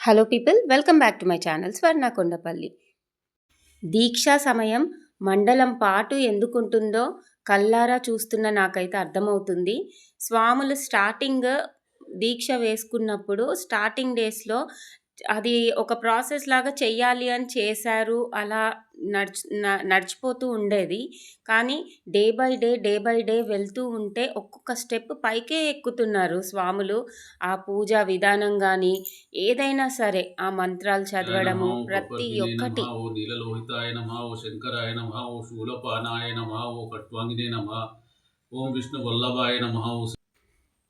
Hello people, welcome back to my channel స్వర్ణ కొండపల్లి. దీక్షా సమయం మండలం పాటు ఎందుకుంటుందో కల్లారా చూస్తున్న నాకైతే అర్థమవుతుంది. స్వాములు స్టార్టింగ్ దీక్ష వేసుకున్నప్పుడు స్టార్టింగ్ డేస్‌లో అది ఒక ప్రాసెస్ లాగా చెయ్యాలి అని చేశారు. అలా నడిచిపోతూ ఉండేది. కానీ డే బై డే వెళ్తూ ఉంటే ఒక్కొక్క స్టెప్ పైకే ఎక్కుతున్నారు స్వాములు. ఆ పూజా విధానం గానీ, ఏదైనా సరే ఆ మంత్రాలు చదవడము ప్రతి ఒక్కటి. ఓ నీలలోహితాయ నమ ఓ శంకరాయ నమ ఓ శూలపానాయ నమ ఓ ఖట్వాంగినే నమ ఓం విష్ణు వల్లభాయ నమ ఓ.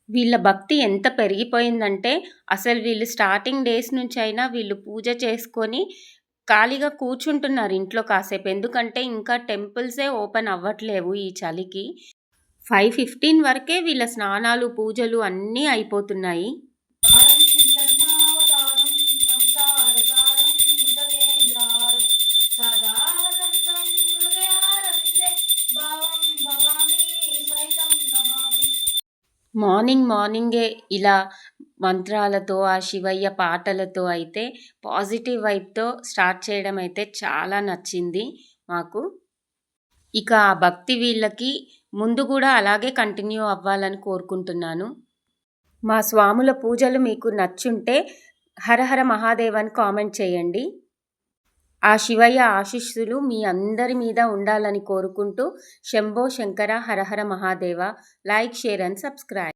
వీళ్ళ భక్తి ఎంత పెరిగిపోయిందంటే అసలు వీళ్ళు స్టార్టింగ్ డేస్ నుంచైనా వీళ్ళు పూజ చేసుకొని ఖాళీగా కూర్చుంటున్నారు ఇంట్లో కాసేపు. ఎందుకంటే ఇంకా టెంపుల్సే ఓపెన్ అవ్వట్లేవు ఈ చలికి. 5:15 వరకే వీళ్ళ స్నానాలు, పూజలు అన్నీ అయిపోతున్నాయి. మార్నింగే ఇలా మంత్రాలతో, ఆ శివయ్య పాటలతో అయితే పాజిటివ్ వైబ్‌తో స్టార్ట్ చేయడం అయితే చాలా నచ్చింది మాకు. ఇక ఆ భక్తి వీళ్ళకి ముందు కూడా అలాగే కంటిన్యూ అవ్వాలని కోరుకుంటున్నాను. మా స్వాముల పూజలు మీకు నచ్చుంటే హరహర మహాదేవ్ అని కామెంట్ చేయండి. ఆ శివయ్య ఆశీస్సులు మీ అందరి మీద ఉండాలని కోరుకుంటూ Shambho Shankara Harahara Mahadeva. Like, share and subscribe.